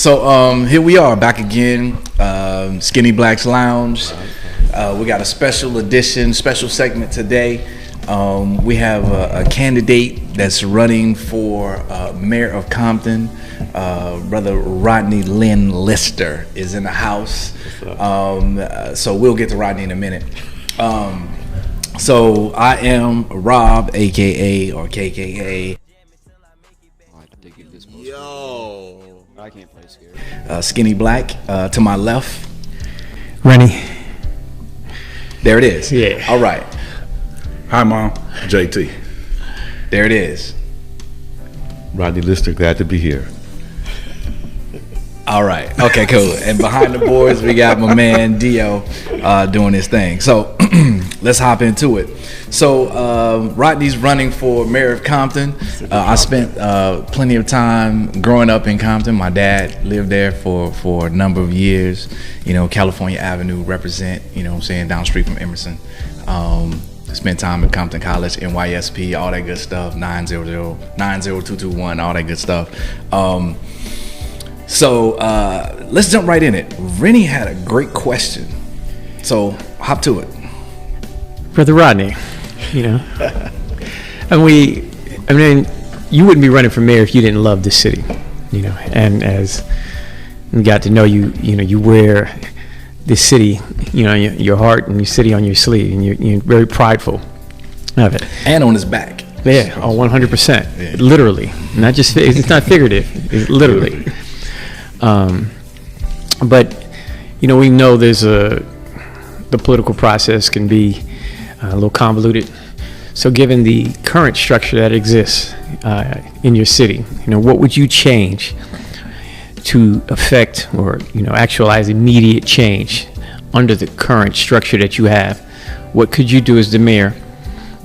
So here we are back again, Skinny Black's Lounge. We got a special edition, special segment today. We have a candidate that's running for mayor of Compton. Brother Rodney Lister is in the house. So we'll get to Rodney in a minute. So I am Rob, aka or KKA. Yo, I can't play scared. Skinny Black. To my left, Rennie. There it is. Yeah. All right. Hi, Mom. JT. There it is. Rodney Lister, glad to be here. All right. Okay, cool. And behind the boards, we got my man Dio doing his thing. So let's hop into it. So Rodney's running for mayor of Compton. I spent plenty of time growing up in Compton. My dad lived there for a number of years. You know, California Avenue represent, you know what I'm saying, down the street from Emerson. Spent time at Compton College, NYSP, all that good stuff, 900, 90221, all that good stuff. So let's jump right in it. Rennie had a great question, so hop to it. Brother Rodney, you know, I mean, you wouldn't be running for mayor if you didn't love this city, you know. And as we got to know you, you know, you wear this city, you know, your heart and your city on your sleeve, and you're very prideful of it. And on his back. Yeah, oh, 100%. Yeah. Literally, not just it's not figurative. It's literally. But you know, we know the political process can be a little convoluted. So given the current structure that exists in your city, you know, what would you change to affect or, you know, actualize immediate change under the current structure that you have? What could you do as the mayor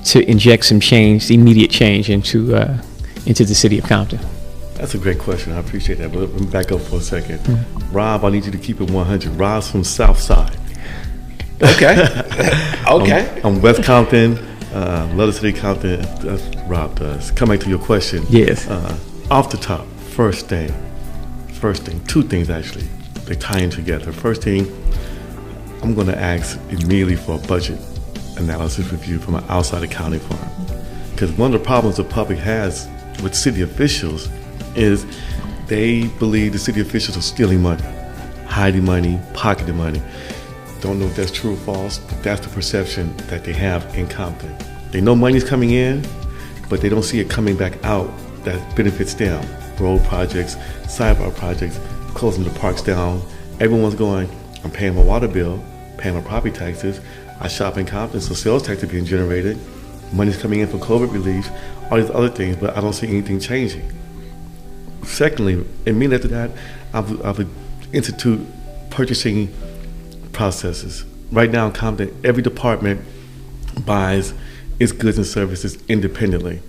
to inject some change, immediate change into the city of Compton? That's a great question. I appreciate that. But let me back up for a second. Mm-hmm. Rob, I need you to keep it 100. Rob's from South Side. Okay. Okay. I'm West Compton. Love the city of Compton. That's Rob does. Coming to your question. Yes. Off the top, first thing, two things actually. They tie in together. First thing, I'm going to ask immediately for a budget analysis review from an outside accounting firm. Because one of the problems the public has with city officials is they believe the city officials are stealing money, hiding money, pocketing money. Don't know if that's true or false, but that's the perception that they have in Compton. They know money's coming in, but they don't see it coming back out that benefits them. Road projects, sidewalk projects, closing the parks down. Everyone's going, I'm paying my water bill, paying my property taxes. I shop in Compton, so sales tax is being generated. Money's coming in for COVID relief, all these other things, but I don't see anything changing. Secondly, immediately after that, I would institute purchasing processes. Right now in Compton, every department buys its goods and services independently.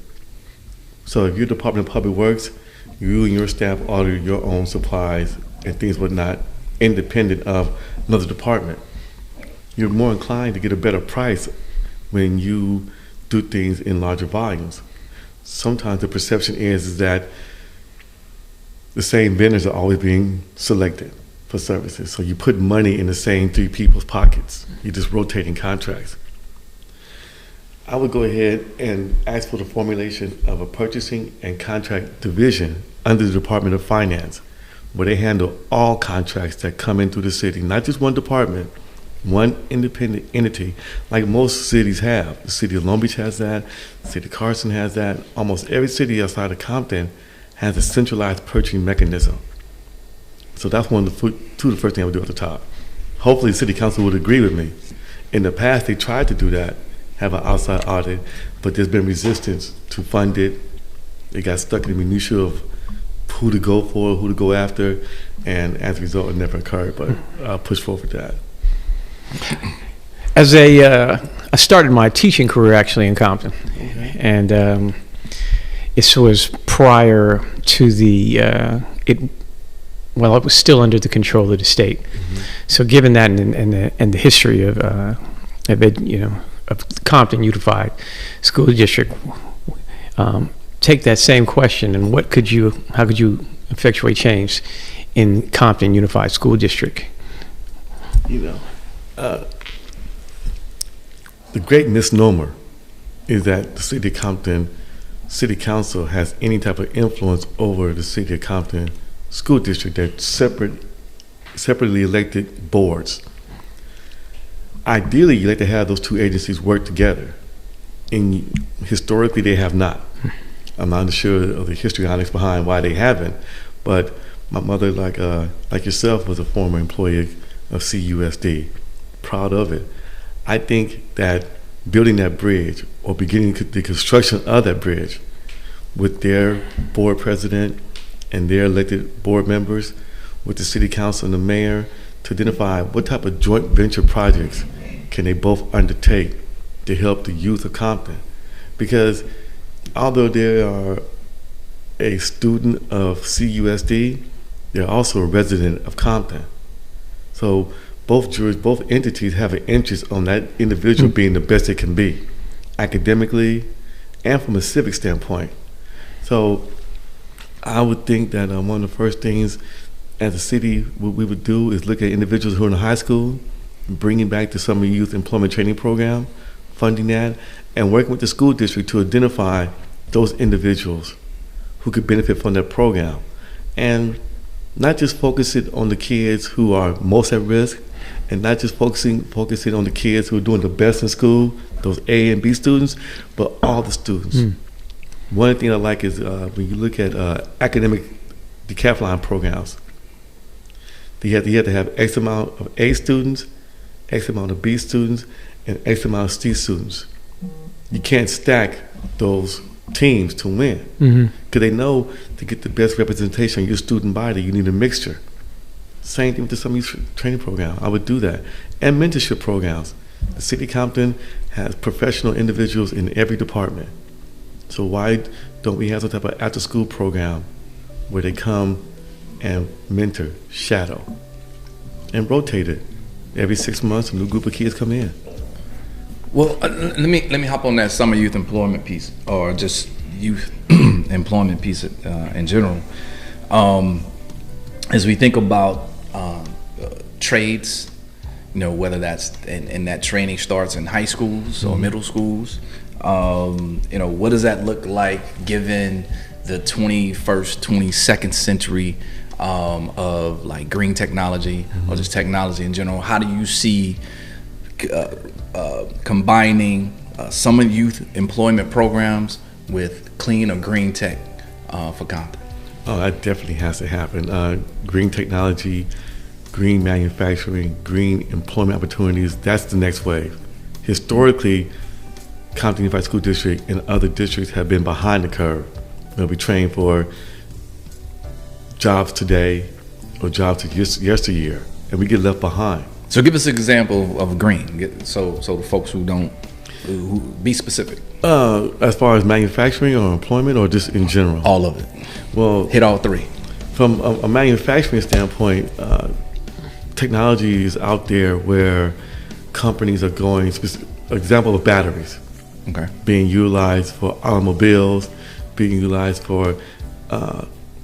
So if your Department of Public Works, you and your staff order your own supplies and things whatnot, independent of another department. You're more inclined to get a better price when you do things in larger volumes. Sometimes the perception is that the same vendors are always being selected for services. So you put money in the same three people's pockets. You're just rotating contracts. I would go ahead and ask for the formulation of a purchasing and contract division under the Department of Finance, where they handle all contracts that come in through the city, not just one department, one independent entity, like most cities have. The city of Long Beach has that, the city of Carson has that. Almost every city outside of Compton has a centralized purchasing mechanism. So that's two of the first things I would do at the top. Hopefully the city council would agree with me. In the past, they tried to do that, have an outside audit, but there's been resistance to fund it. They got stuck in the minutiae of who to go for, who to go after, and as a result, it never occurred, but I'll push forward with that. As I started my teaching career actually in Compton, okay. And it was prior to it was still under the control of the state. Mm-hmm. So given that and the history of Compton Unified School District, take that same question and how could you effectuate change in Compton Unified School District. You know, the great misnomer is that the City of Compton City Council has any type of influence over the City of Compton School District. They're separately elected boards. Ideally, you like to have those two agencies work together. And historically, they have not. I'm not sure of the histrionics behind why they haven't, but my mother, like yourself, was a former employee of CUSD. Proud of it. I think that building that bridge or beginning the construction of that bridge with their board president and their elected board members, with the city council and the mayor, to identify what type of joint venture projects can they both undertake to help the youth of Compton. Because although they are a student of CUSD, they're also a resident of Compton. So both entities have an interest on that individual being the best it can be, academically and from a civic standpoint. So I would think that one of the first things as a city what we would do is look at individuals who are in high school, bringing back the Summer Youth Employment Training Program, funding that, and working with the school district to identify those individuals who could benefit from that program. And not just focus it on the kids who are most at risk, and not just focusing on the kids who are doing the best in school, those A and B students, but all the students. One thing I like is when you look at academic decathlon programs, you have to have X amount of A students, X amount of B students, and X amount of C students. You can't stack those teams to win, because they know to get the best representation of your student body, you need a mixture. Same thing with the summer youth training program. I would do that. And mentorship programs. The city of Compton has professional individuals in every department. So why don't we have some type of after-school program where they come and mentor, shadow, and rotate it? Every 6 months, a new group of kids come in. Well, let me hop on that summer youth employment piece, or just youth employment piece in general. As we think about trades, whether that's and that training starts in high schools or middle schools, what does that look like given the 21st, 22nd century of like green technology or just technology in general? How do you see combining summer youth employment programs with clean or green tech for Compton? Oh, that definitely has to happen. Green technology, green manufacturing, green employment opportunities, that's the next wave. Historically, Compton Unified School District and other districts have been behind the curve. We train for jobs today or jobs yesteryear, and we get left behind. So give us an example of green, so the folks who be specific. As far as manufacturing or employment, or just in general? All of it. Well, hit all three. From a manufacturing standpoint, technology is out there where companies are going, example of batteries, being utilized for automobiles, being utilized for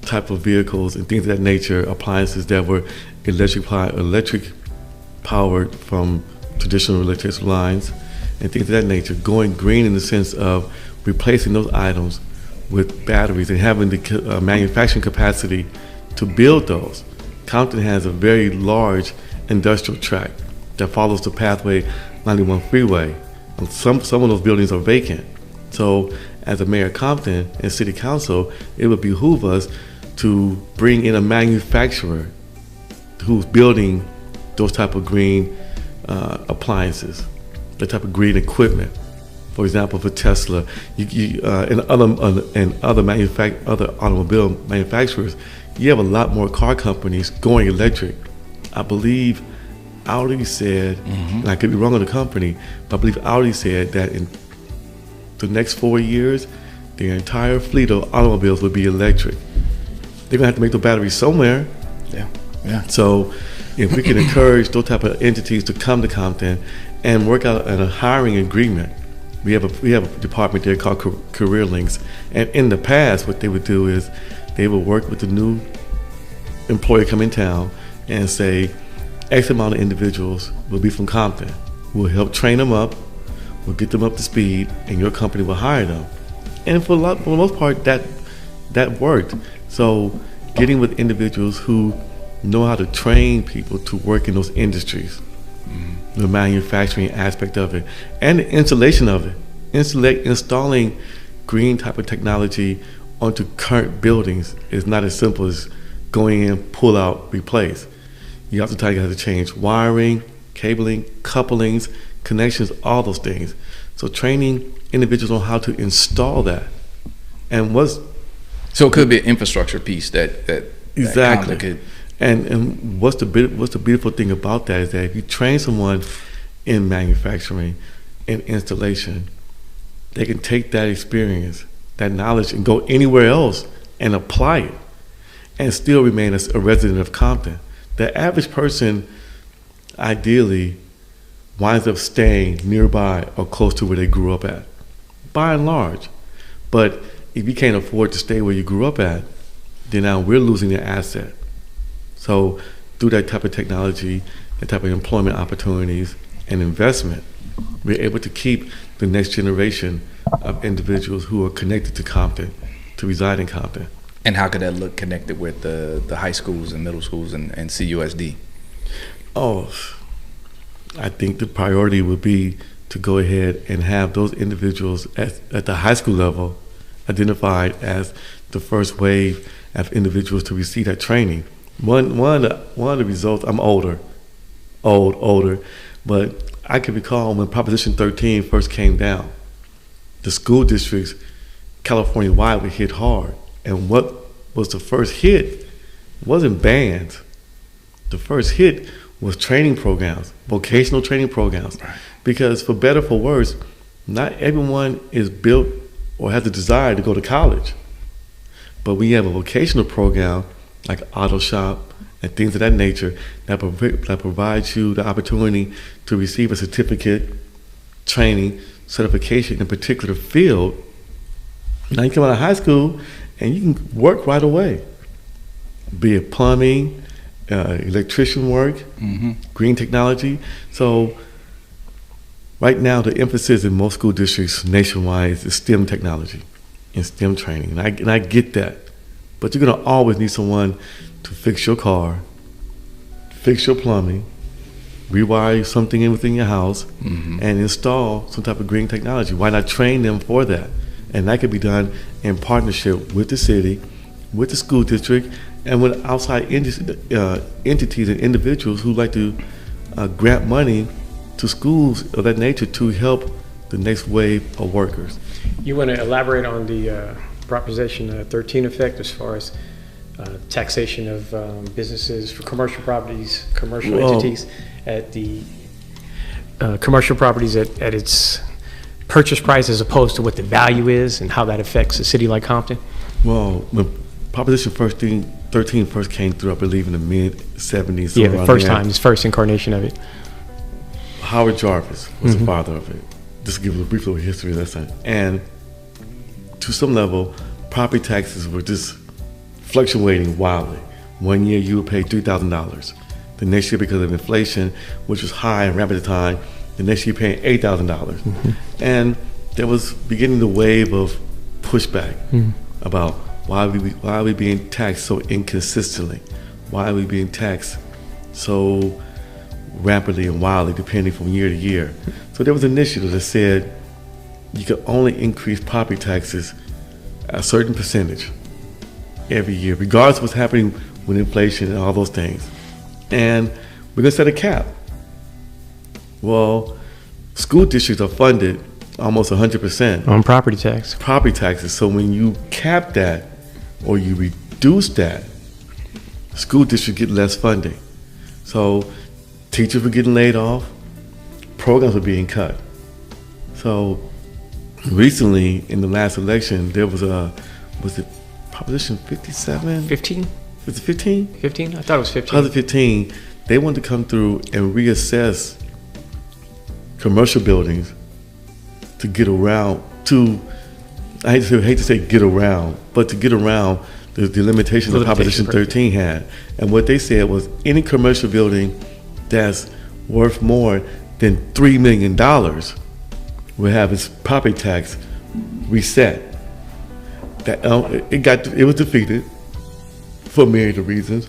type of vehicles and things of that nature, appliances that were electric powered from traditional electricity lines and things of that nature, going green in the sense of replacing those items with batteries and having the manufacturing capacity to build those. Compton has a very large industrial tract that follows the Pathway 91 freeway. And some of those buildings are vacant. So as a mayor of Compton and city council, it would behoove us to bring in a manufacturer who's building those type of green appliances, the type of green equipment. For example, for Tesla, and other automobile manufacturers, you have a lot more car companies going electric. I believe Audi said, and I could be wrong on the company, but I believe Audi said that in the next 4 years, their entire fleet of automobiles will be electric. They're gonna have to make the batteries somewhere. Yeah. So if we can encourage those type of entities to come to Compton and work out a hiring agreement. We have a department there called Career Links, and in the past, what they would do is they would work with the new employer come in town and say, X amount of individuals will be from Compton. We'll help train them up, we'll get them up to speed, and your company will hire them. And for the most part, that worked. So getting with individuals who know how to train people to work in those industries, the manufacturing aspect of it, and the installation of it, installing green type of technology onto current buildings is not as simple as going in, pull out, replace. You have to change wiring, cabling, couplings, connections, all those things. So training individuals on how to install that. And so it could be an infrastructure piece that exactly. Could. And what's the beautiful thing about that is that if you train someone in manufacturing and installation, they can take that experience, that knowledge, and go anywhere else and apply it, and still remain a resident of Compton. The average person, ideally, winds up staying nearby or close to where they grew up at, by and large. But if you can't afford to stay where you grew up at, then now we're losing an asset. So through that type of technology, that type of employment opportunities and investment, we're able to keep the next generation of individuals who are connected to Compton, to reside in Compton. And how could that look connected with the high schools and middle schools and CUSD? Oh, I think the priority would be to go ahead and have those individuals at the high school level identified as the first wave of individuals to receive that training. One of the results, I'm older, but I can recall when Proposition 13 first came down, the school districts California-wide were hit hard. And what was the first hit wasn't bans. The first hit was training programs, vocational training programs. Right. Because for better or for worse, not everyone is built or has the desire to go to college. But we have a vocational program like auto shop and things of that nature that provides you the opportunity to receive a certificate, training, certification in a particular field. Now you come out of high school and you can work right away, be it plumbing, electrician work, green technology. So right now the emphasis in most school districts nationwide is STEM technology and STEM training. And I get that. But you're gonna always need someone to fix your car, fix your plumbing, rewire something in within your house, and install some type of green technology. Why not train them for that? And that could be done in partnership with the city, with the school district, and with outside entities and individuals who like to grant money to schools of that nature to help the next wave of workers. You want to elaborate on the Proposition 13 effect as far as taxation of businesses for commercial properties, commercial entities at the commercial properties at its purchase price as opposed to what the value is and how that affects a city like Compton? Well, when Proposition 13 first came through, I believe in the mid-'70s. Yeah, the first time, this first incarnation of it. Howard Jarvis was the father of it. Just to give a brief little history lesson. And to some level, property taxes were just fluctuating wildly. One year you would pay $3,000. The next year, because of inflation, which was high and rapid at the time, the next year you're paying $8,000. And there was beginning the wave of pushback about why are we being taxed so inconsistently? Why are we being taxed so rapidly and wildly, depending from year to year? So there was an initiative that said you could only increase property taxes a certain percentage every year, regardless of what's happening with inflation and all those things. And we're gonna set a cap. Well, school districts are funded almost 100% on property tax. Property taxes. So when you cap that or you reduce that, school districts get less funding. So teachers were getting laid off, programs were being cut. So recently, in the last election, there was it Proposition 57? 15? Was it 15? 15? I thought it was 15. 2015, they wanted to come through and reassess commercial buildings to get around to, I hate to say get around, but to get around the limitation that Proposition 13 had. And what they said was any commercial building that's worth more than $3 million will have its property tax reset. That it was defeated for a myriad of reasons,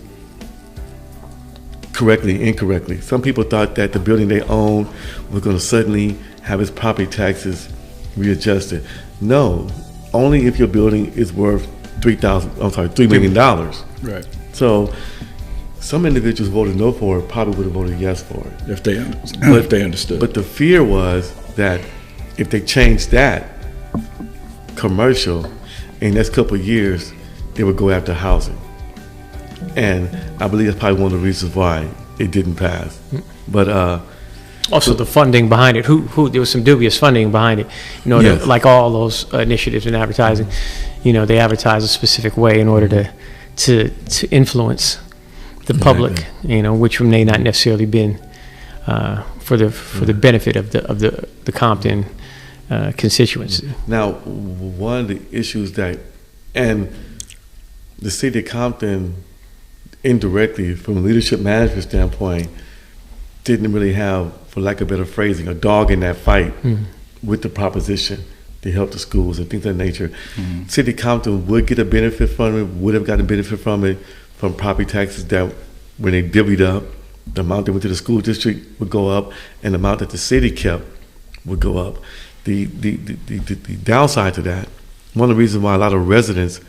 correctly, incorrectly. Some people thought that the building they owned was going to suddenly have its property taxes readjusted. No, only if your building is worth $3 million. Right. So some individuals voted no for it, probably would have voted yes for it. If they understood. But the fear was that if they changed that commercial in the next couple of years, they would go after housing. And I believe that's probably one of the reasons why it didn't pass. But also the funding behind it. Who there was some dubious funding behind it. You know, Yes. like all those initiatives in advertising, you know, they advertise a specific way in order to influence the public, you know, which may not necessarily been for the benefit of the Compton constituency. now, one of the issues and the city of Compton, indirectly, from a leadership management standpoint, didn't really have, for lack of better phrasing, a dog in that fight with the proposition to help the schools and things of that nature. City of Compton would get a benefit from it, would have gotten a benefit from it, from property taxes that when they divvied up, the amount that went to the school district would go up, and the amount that the city kept would go up. The downside to that, one of the reasons why a lot of residents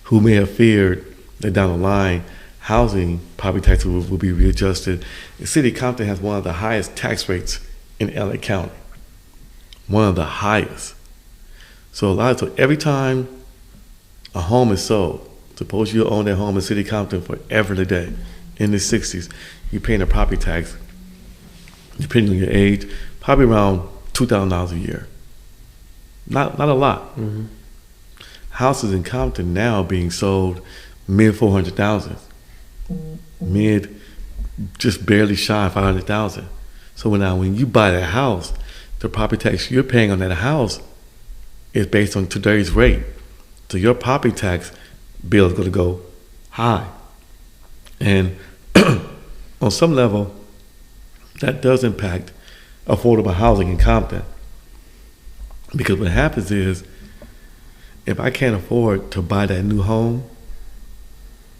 who may have feared that down the line housing property taxes will be readjusted, the city of Compton has one of the highest tax rates in LA County. One of the highest. So every time a home is sold, suppose you own that home in City of Compton forever and a day, in the 60s, you're paying a property tax, depending on your age, probably around $2,000 a year. Not a lot. Houses in Compton now being sold mid 400,000, mid just barely shy of 500,000. So now when you buy that house, the property tax you're paying on that house is based on today's rate. So your property tax bill is going to go high. And on some level, that does impact affordable housing in Compton. Because what happens is, if I can't afford to buy that new home,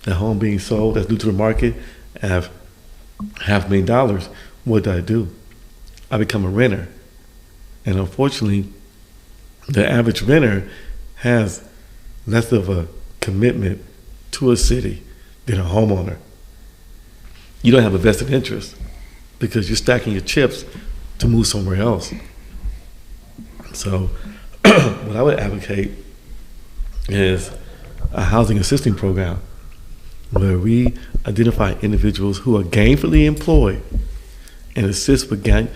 that home being sold that's new to the market at $500,000, what do? I become a renter. And unfortunately, the average renter has less of a commitment to a city than a homeowner. You don't have a vested interest because you're stacking your chips to move somewhere else. So what I would advocate is a housing assisting program where we identify individuals who are gainfully employed and assist with down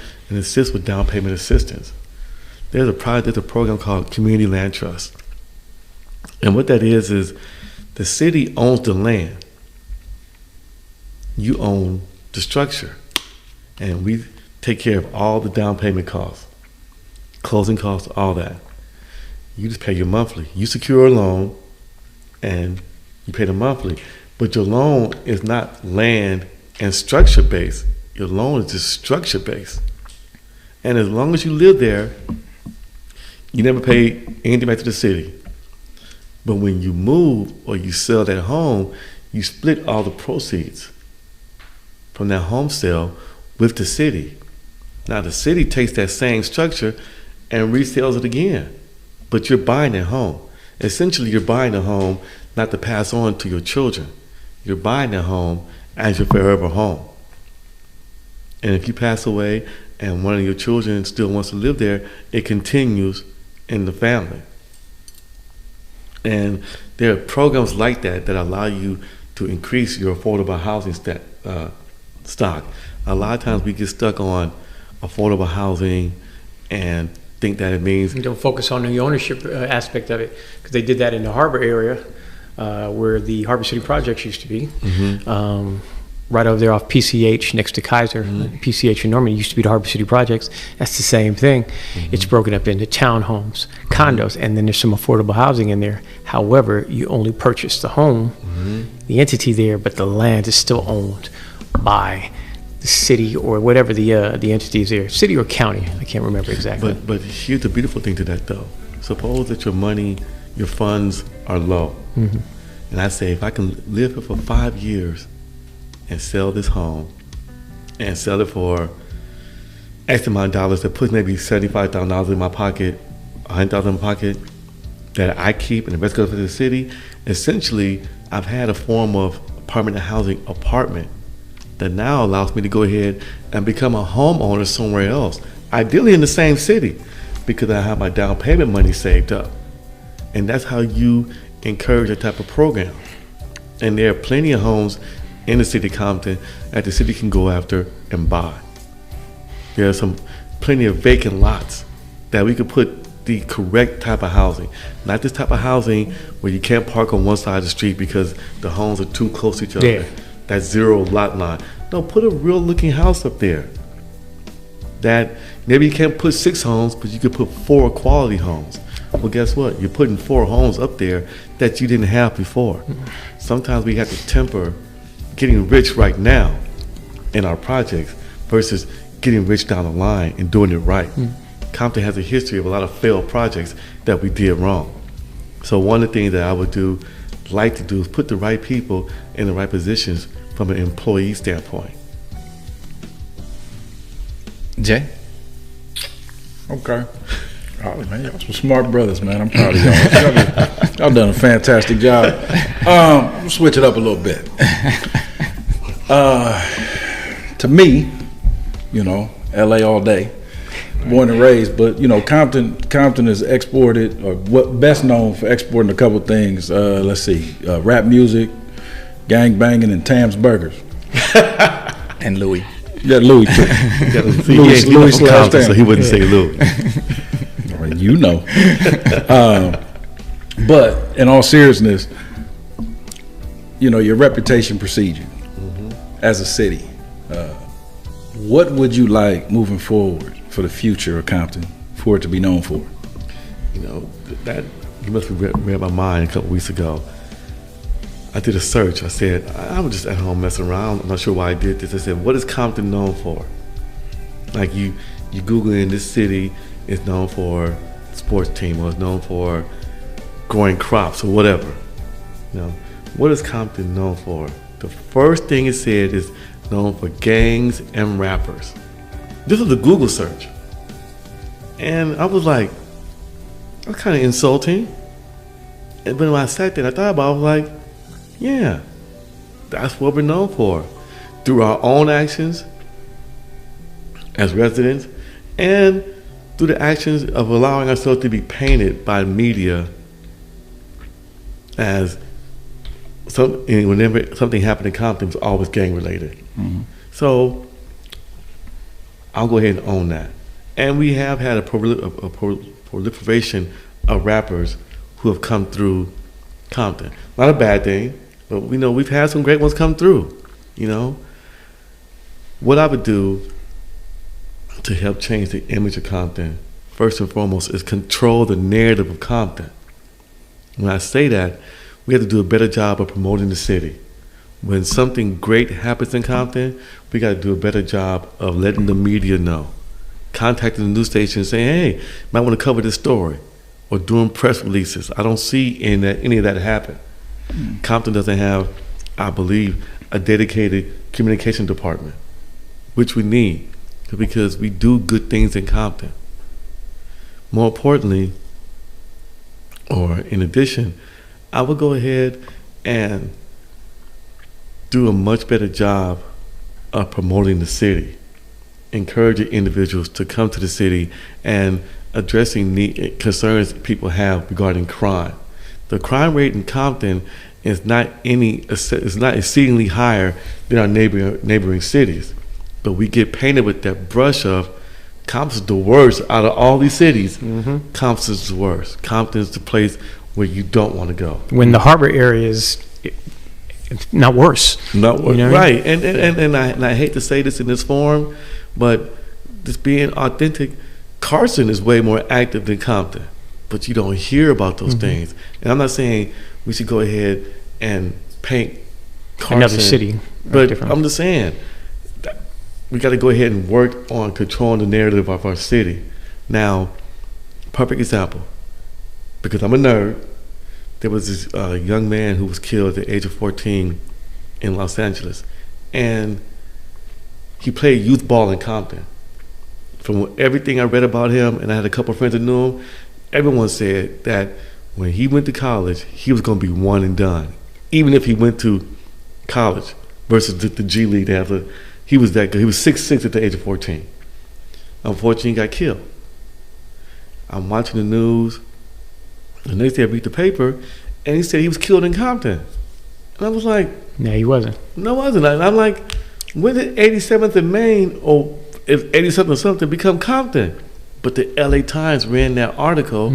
payment assistance. There's a program called Community Land Trust. And what that is the city owns the land. You own the structure. And we take care of all the down payment costs, closing costs, all that. You just pay your monthly. You secure a loan and you pay the monthly. But your loan is not land and structure based. Your loan is just structure based. And as long as you live there, you never pay anything back to the city. But when you move or you sell that home, you split all the proceeds from that home sale with the city. Now the city takes that same structure and resells it again. But you're buying that home. Essentially, you're buying a home not to pass on to your children. You're buying that home as your forever home. And if you pass away and one of your children still wants to live there, it continues in the family. And there are programs like that that allow you to increase your affordable housing stock. A lot of times we get stuck on affordable housing and think that it means... You don't focus on the ownership aspect of it, because they did that in the Harbor area where the Harbor City projects used to be. right over there off PCH next to Kaiser. PCH in Norman used to be the Harbor City Projects. That's the same thing. It's broken up into townhomes, condos, and then there's some affordable housing in there. However, you only purchase the home, the entity there, but the land is still owned by the city or whatever the entity is there, city or county. I can't remember exactly. But here's the beautiful thing to that, though. Suppose that your money, your funds are low. And I say, if I can live here for 5 years and sell this home and sell it for X amount of dollars, that puts maybe $75,000 in my pocket, $100,000 in my pocket, that I keep and the rest goes to the city, essentially, I've had a form of permanent housing apartment that now allows me to go ahead and become a homeowner somewhere else, ideally in the same city, because I have my down payment money saved up. And that's how you encourage that type of program. And there are plenty of homes in the city of Compton that the city can go after and buy. There are plenty of vacant lots that we could put the correct type of housing. Not this type of housing where you can't park on one side of the street because the homes are too close to each other. Yeah. That zero lot line. No, put a real looking house up there. That maybe you can't put 6 homes, but you could put 4 quality homes. Well, guess what? You're putting 4 homes up there that you didn't have before. Sometimes we have to temper getting rich right now in our projects versus getting rich down the line and doing it right. Compton has a history of a lot of failed projects that we did wrong. So one of the things that I would like to do is put the right people in the right positions from an employee standpoint. Jay? Okay. Oh, man, y'all some smart brothers, man. I'm proud of y'all. Y'all done a fantastic job. We'll switch it up a little bit. To me, you know, LA all day, born and raised, but you know, Compton is exported, or what best known for exporting a couple things. Let's see, rap music, gang banging, and Tam's Burgers. And Louis. Yeah, Louis too. Louis slash Compton, so he wouldn't say Louis. You know. But in all seriousness, you know, your reputation precedes you as a city. What would you like moving forward for the future of Compton for it to be known for? You know, that you must have read my mind a couple weeks ago. I did a search. I said, I was just at home messing around. I'm not sure why I did this. I said, what is Compton known for? Like you Google in this city is known for sports team, or is known for growing crops or whatever. You know, what is Compton known for? The first thing it said is known for gangs and rappers. This was a Google search. And I was like, that's kind of insulting. And when I sat there, I thought about it, I was like, yeah, that's what we're known for. Through our own actions as residents and through the actions of allowing ourselves to be painted by media as whenever something happened in Compton, it was always gang related. So I'll go ahead and own that. And we have had a proliferation of rappers who have come through Compton. Not a bad thing, but we know we've had some great ones come through. You know, what I would do to help change the image of Compton, first and foremost, is control the narrative of Compton. When I say that, we have to do a better job of promoting the city. When something great happens in Compton, we got to do a better job of letting the media know. Contacting the news station and saying, hey, might want to cover this story. Or doing press releases. I don't see any of that happen. Compton doesn't have, I believe, a dedicated communication department, which we need, because we do good things in Compton. More importantly, or in addition, I would go ahead and do a much better job of promoting the city, encouraging individuals to come to the city and addressing concerns people have regarding crime. The crime rate in Compton is not exceedingly higher than our neighboring cities, but we get painted with that brush of Compton's the worst out of all these cities. Compton's the worst. Compton's the place where you don't want to go. When the harbor area is not worse. Not You know what I mean? right. And I hate to say this in this form, but just being authentic, Carson is way more active than Compton, but you don't hear about those things. And I'm not saying we should go ahead and paint Carson, Another city, but different. I'm just saying that we got to go ahead and work on controlling the narrative of our city. Now, perfect example, because I'm a nerd. There was this young man who was killed at the age of 14 in Los Angeles, and he played youth ball in Compton. From everything I read about him, and I had a couple of friends that knew him, everyone said that when he went to college, he was going to be one and done. Even if he went to college versus the G League, he was that good. He was 6'6" at the age of 14. Unfortunately, he got killed. I'm watching the news. The next day I read the paper, and he said he was killed in Compton. And I was like, Yeah, he wasn't. no, I wasn't. And I'm like, when did 87th and Main, or if 87th or something, become Compton? But the LA Times ran that article,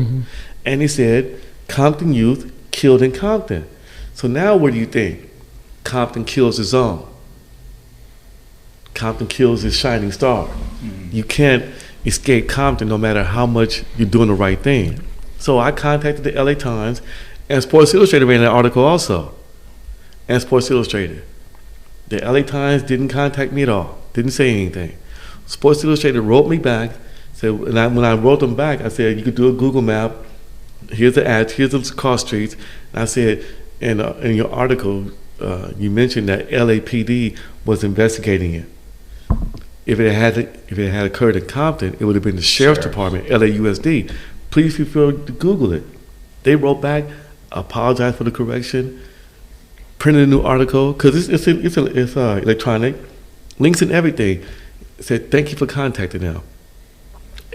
and he said, Compton youth killed in Compton. So now what do you think? Compton kills his own. Compton kills his shining star. You can't escape Compton no matter how much you're doing the right thing. So I contacted the LA Times, and Sports Illustrated ran that article also. And Sports Illustrated. The LA Times didn't contact me at all, didn't say anything. Sports Illustrated wrote me back, said, and when I wrote them back, I said, you could do a Google map, here's the ads, here's the cross streets. And I said, in your article, you mentioned that LAPD was investigating it. If it had occurred in Compton, it would have been the Sheriff's Department, LAUSD. Please feel free to Google it. They wrote back, apologized for the correction, printed a new article, because it's electronic, links and everything. Said, thank you for contacting them.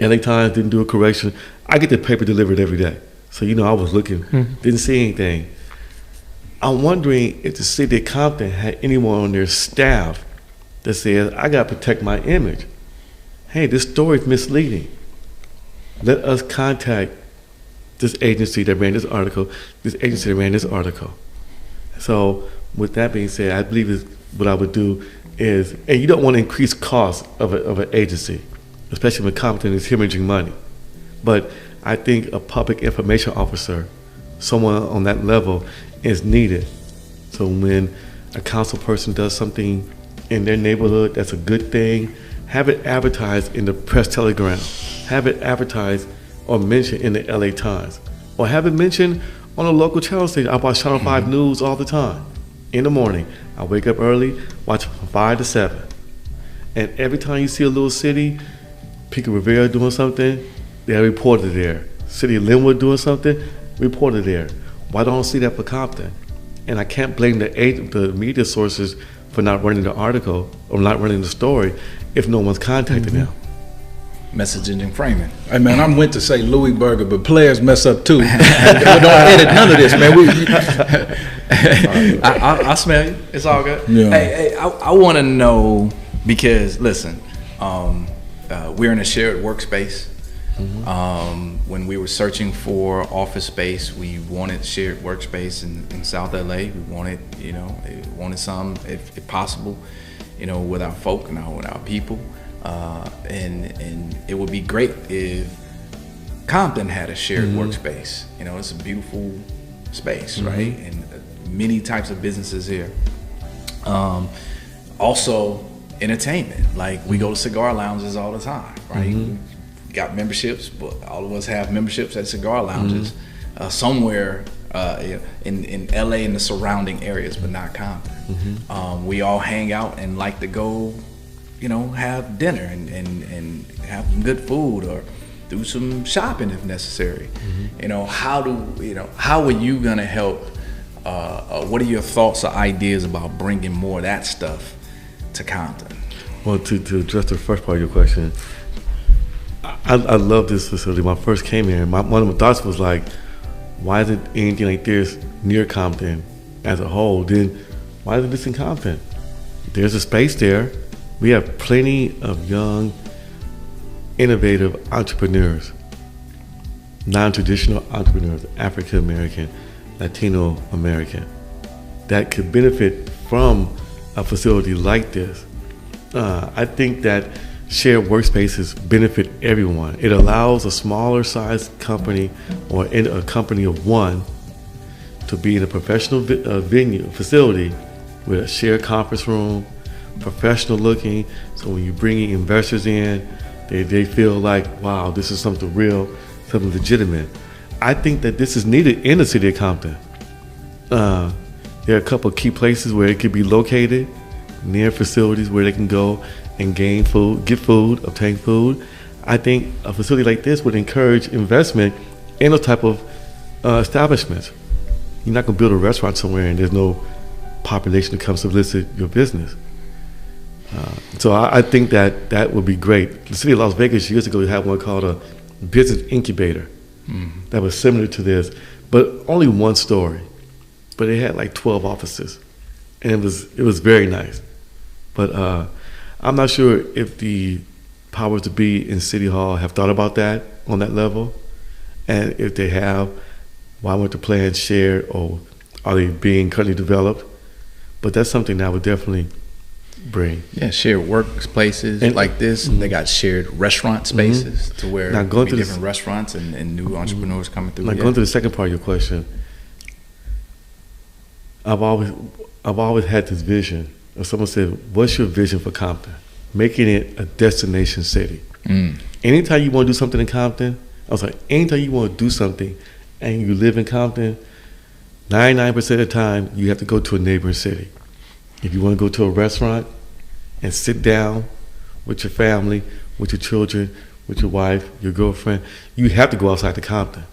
LA Times didn't do a correction. I get the paper delivered every day. So, I was looking, didn't see anything. I'm wondering if the city of Compton had anyone on their staff that says, I got to protect my image. Hey, this story is misleading. Let us contact this agency that ran this article, this agency that ran this article. So with that being said, I believe what I would do is, and you don't want to increase costs of an agency, especially when Compton is hemorrhaging money. But I think a public information officer, someone on that level, is needed. So when a council person does something in their neighborhood that's a good thing, have it advertised in the press telegram, have it advertised or mentioned in the LA Times, or have it mentioned on a local channel station. I watch Channel 5 News all the time. In the morning, I wake up early, watch from 5 to 7. And every time you see a little city, Pico Rivera doing something, they reported there. City of Linwood doing something, reported there. Why don't I see that for Compton? And I can't blame the media sources for not running the article or not running the story if no one's contacting them. Messaging and framing. Hey man, I went to say Louis Burger, but players mess up too. Don't edit none of this, man. I smell you. It's all good. Yeah. Hey, I want to know, because listen, we're in a shared workspace. When we were searching for office space, we wanted shared workspace in South LA. We wanted some, if possible, with our folk and with our people. And it would be great if Compton had a shared workspace. It's a beautiful space, right? And many types of businesses here. Also, entertainment. Like, we go to cigar lounges all the time, right? We got memberships, but all of us have memberships at cigar lounges somewhere in LA and the surrounding areas, but not Compton. We all hang out and like to go, have dinner and have some good food, or do some shopping if necessary. How are you gonna help? What are your thoughts or ideas about bringing more of that stuff to Compton? Well, to address the first part of your question, I love this facility. When I first came here, one of my thoughts was like, why isn't anything like this near Compton as a whole? Then why isn't this in Compton? There's a space there. We have plenty of young, innovative entrepreneurs, non-traditional entrepreneurs, African American, Latino American. that could benefit from a facility like this. I think that shared workspaces benefit everyone. It allows a smaller sized company or in a company of one to be in a professional venue, facility with a shared conference room, professional looking. So when you're bringing investors in, they feel like, wow, this is something real, something legitimate. I think that this is needed in the city of Compton. There are a couple of key places where it could be located, near facilities where they can go and gain food, get food, obtain food. I think a facility like this would encourage investment in those type of establishments. You're not going to build a restaurant somewhere and there's no population that comes to visit your business. So I think that would be great. The city of Las Vegas years ago had one called a business incubator that was similar to this, but only one story. But it had like 12 offices, and it was very nice. But I'm not sure if the powers to be in City Hall have thought about that on that level, and if they have, why weren't the plans shared, or are they being currently developed? But that's something that I would definitely bring. Yeah, shared workplaces and, like this. They got shared restaurant spaces to where now going to different restaurants and new entrepreneurs coming through. Now going to the second part of your question, I've always had this vision. If someone said, "What's your vision for Compton?" Making it a destination city. Anytime you want to do something in Compton, I was like, anytime you want to do something and you live in Compton, 99% of the time you have to go to a neighboring city. If you want to go to a restaurant and sit down with your family, with your children, with your wife, your girlfriend, you have to go outside to Compton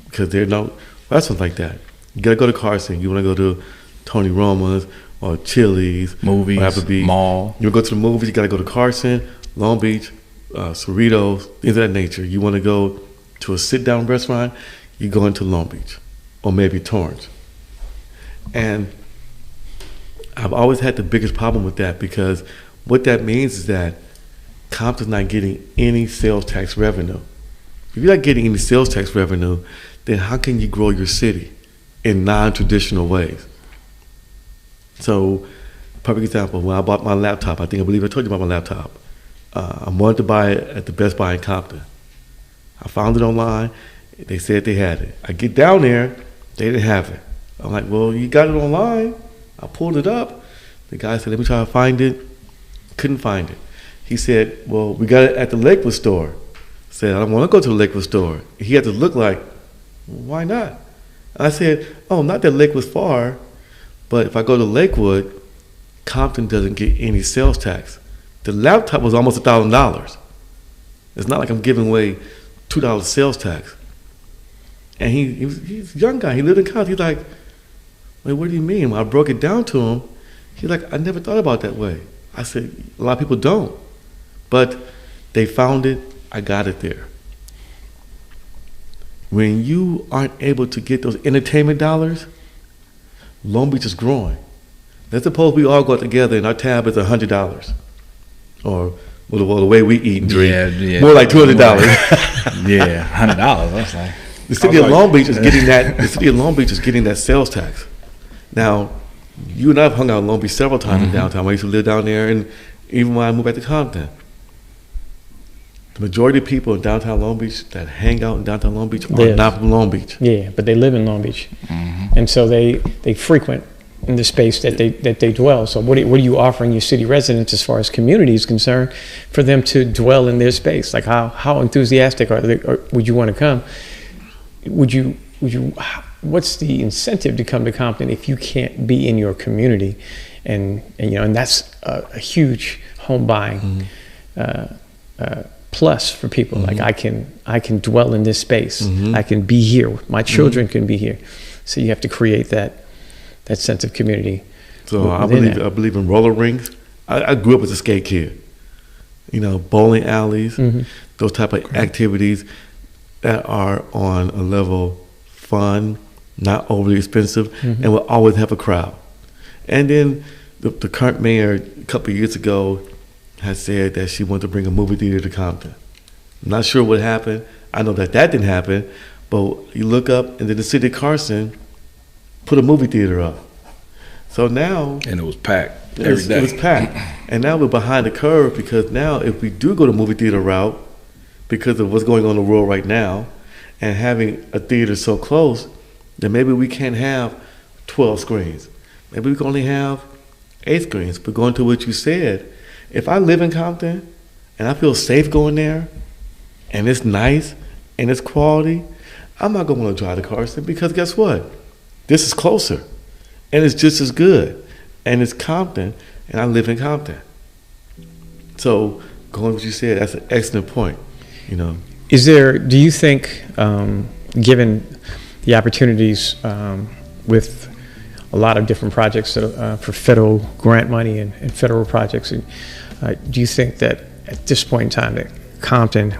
because there are no restaurants like that. You got to go to Carson. You want to go to Tony Roma's or Chili's, movies, or Applebee's. Mall. You go to the movies, you got to go to Carson, Long Beach, Cerritos, things of that nature. You want to go to a sit-down restaurant, you go into Long Beach or maybe Torrance. And I've always had the biggest problem with that because what that means is that Compton's not getting any sales tax revenue. If you're not getting any sales tax revenue, then how can you grow your city in non-traditional ways? So, perfect example, when I bought my laptop, I believe I told you about my laptop. I wanted to buy it at the Best Buy in Compton. I found it online. They said they had it. I get down there, they didn't have it. I'm like, well, you got it online. I pulled it up. The guy said, let me try to find it. Couldn't find it. He said, well, we got it at the Lakewood store. I said, I don't want to go to the Lakewood store. He had to look like, well, why not? I said, oh, not that Lakewood's far, but if I go to Lakewood, Compton doesn't get any sales tax. The laptop was almost $1,000. It's not like I'm giving away $2 sales tax. And he's a young guy. He lived in Compton. He's like, wait, what do you mean? When I broke it down to him, he's like, I never thought about it that way. I said, a lot of people don't. But they found it. I got it there. When you aren't able to get those entertainment dollars, Long Beach is growing. Let's suppose we all go together and our tab is $100. Or well, the way we eat and drink, more like $200. Yeah, $100. That's like the city of Long Beach is getting that. The city of Long Beach is getting that sales tax. Now, you and I have hung out in Long Beach several times in downtown. I used to live down there, and even when I moved back to Compton, the majority of people in downtown Long Beach that hang out in downtown Long Beach are not from Long Beach. Yeah, but they live in Long Beach, and so they frequent in the space that they dwell. So what are you offering your city residents as far as community is concerned for them to dwell in their space? Like how enthusiastic are they, or would you want to come? Would you? What's the incentive to come to Compton if you can't be in your community? And that's a huge home buying plus for people. Like I can dwell in this space. I can be here. My children can be here. So you have to create that sense of community. So I believe in roller rinks. I grew up as a skate kid. Bowling alleys, those type of activities that are on a level fun, not overly expensive, and will always have a crowd. And then the current mayor a couple of years ago had said that she wanted to bring a movie theater to Compton. I'm not sure what happened. I know that didn't happen, but you look up and then the city of Carson put a movie theater up. So now, And it was packed every day. it was packed, and now we're behind the curve because now if we do go the movie theater route, because of what's going on in the world right now, and having a theater so close, then maybe we can't have 12 screens. Maybe we can only have 8 screens. But going to what you said, if I live in Compton and I feel safe going there, and it's nice and it's quality, I'm not gonna want to drive to Carson because guess what? This is closer, and it's just as good, and it's Compton, and I live in Compton. So going to what you said, that's an excellent point. You know, Do you think, given the opportunities with a lot of different projects for federal grant money and federal projects, do you think that at this point in time that Compton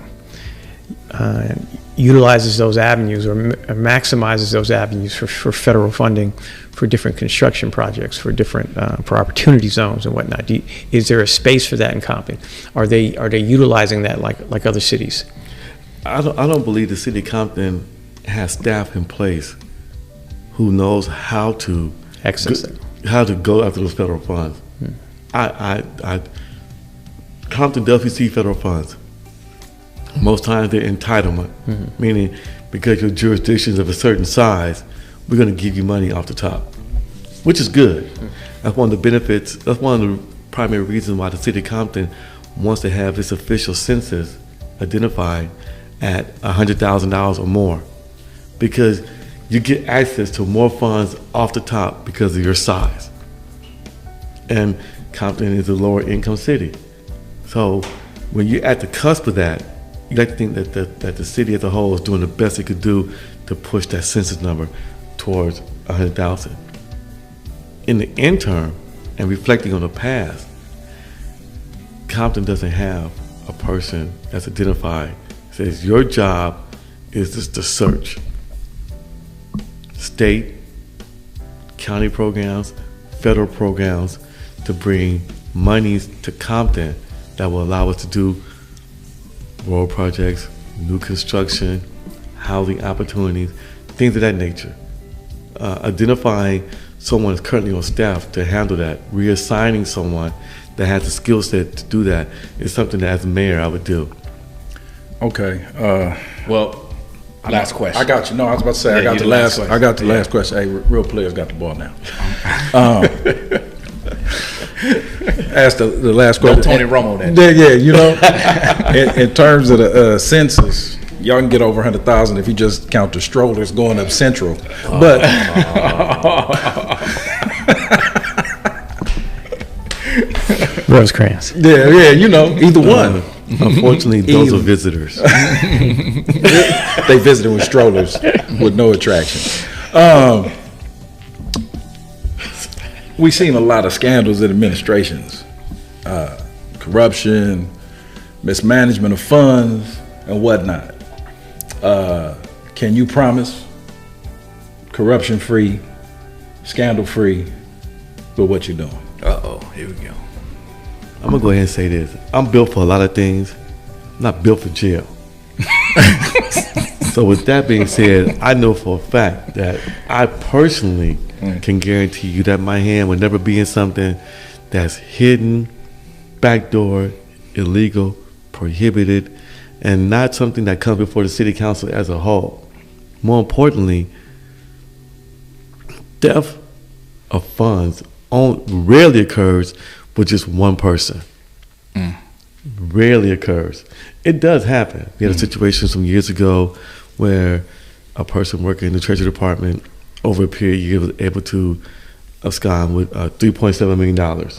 utilizes those avenues or maximizes those avenues for federal funding for different construction projects, for different for opportunity zones and whatnot? Is there a space for that in Compton? Are they utilizing that like other cities? I don't believe the city of Compton has staff in place who knows how to Access that. how to go after those federal funds. Compton does receive federal funds. Most times they're entitlement, meaning because your jurisdiction is of a certain size, we're going to give you money off the top, which is good. That's one of the benefits. That's one of the primary reasons why the city of Compton wants to have its official census identified at $100,000 or more, because you get access to more funds off the top because of your size. And Compton is a lower income city. So when you're at the cusp of that, you like to think that the city as a whole is doing the best it could do to push that census number towards 100,000. In the interim, and reflecting on the past, Compton doesn't have a person that's identified. It says your job is just to search state, county programs, federal programs to bring monies to Compton that will allow us to do road projects, new construction, housing opportunities, things of that nature. Identifying someone that's currently on staff to handle that, reassigning someone that has the skill set to do that is something that as a mayor I would do. Okay. Well, last question. I got you. No, I was about to say I got the last. I got the last question. Hey, real players got the ball now. Ask the last question. No Tony Romo then. Yeah, you know, in terms of the census, y'all can get over 100,000 if you just count the strollers going up Central. But Rosecrans. yeah, you know, either one. Unfortunately, those are visitors. They visited with strollers with no attraction. We've seen a lot of scandals in administrations, corruption, mismanagement of funds, and whatnot. Can you promise corruption-free, scandal-free with what you're doing? Here we go. I'm gonna go ahead and say this. I'm built for a lot of things, not built for jail. So with that being said, I know for a fact that I personally can guarantee you that my hand would never be in something that's hidden, backdoor, illegal, prohibited, and not something that comes before the city council as a whole. More importantly, theft of funds rarely occurs with just one person. Rarely occurs. It does happen. We had a situation some years ago where a person working in the Treasury Department over a period of years was able to abscond with $3.7 million.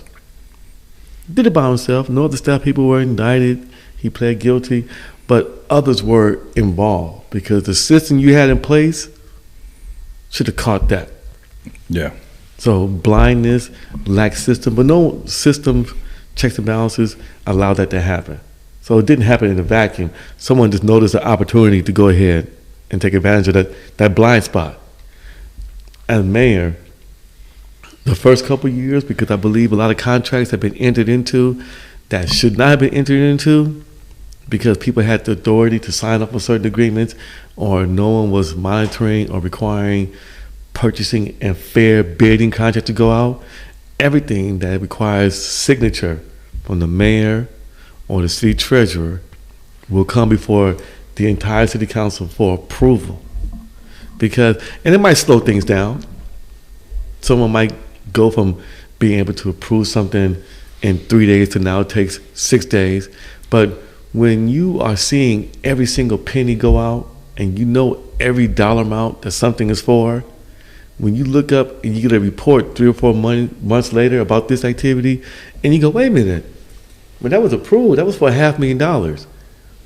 Did it by himself. No other staff people were indicted. He pled guilty, but others were involved because the system you had in place should have caught that. Yeah. So blindness, lack system, but no system checks and balances allow that to happen. So it didn't happen in a vacuum. Someone just noticed an opportunity to go ahead and take advantage of that blind spot. As mayor, the first couple of years, because I believe a lot of contracts have been entered into that should not have been entered into because people had the authority to sign up for certain agreements or no one was monitoring or requiring purchasing and fair bidding contract to go out, everything that requires signature from the mayor or the city treasurer will come before the entire city council for approval. And it might slow things down. Someone might go from being able to approve something in 3 days to now it takes 6 days. But when you are seeing every single penny go out and you know every dollar amount that something is for, when you look up and you get a report 3 or 4 months later about this activity, and you go, wait a minute, when that was approved, that was for $500,000.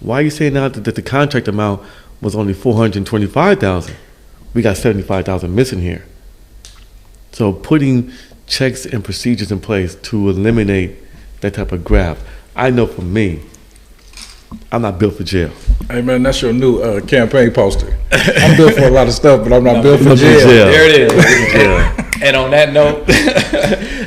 Why are you saying now that the contract amount was only $425,000? We got $75,000 missing here. So putting checks and procedures in place to eliminate that type of graft. I know for me, I'm not built for jail. Hey man, that's your new campaign poster. I'm built for a lot of stuff, but I'm not built for jail. There it is. And on that note,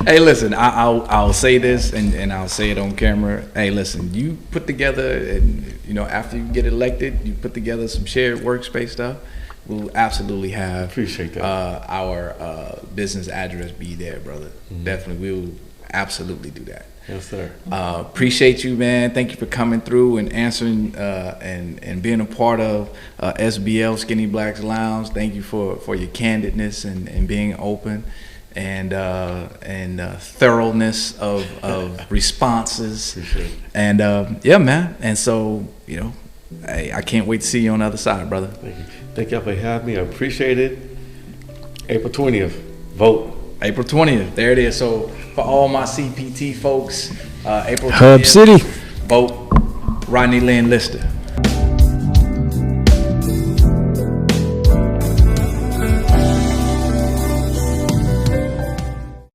hey, listen, I'll say this and I'll say it on camera. Hey, listen, you put together, and you know, after you get elected, you put together some shared workspace stuff. We'll absolutely have Appreciate that. Our business address be there, brother. Mm-hmm. Definitely, we'll absolutely do that. Yes, sir. Appreciate you, man. Thank you for coming through and answering and being a part of SBL Skinny Blacks Lounge. Thank you for your candidness and being open and thoroughness of responses. Appreciate it. And yeah, man. And so, you know, hey, I can't wait to see you on the other side, brother. Thank you. Thank y'all for having me. I appreciate it. April 20th, vote. April 20th, there it is. So for all my CPT folks, April 20th, Hub City, vote Rodney Lister.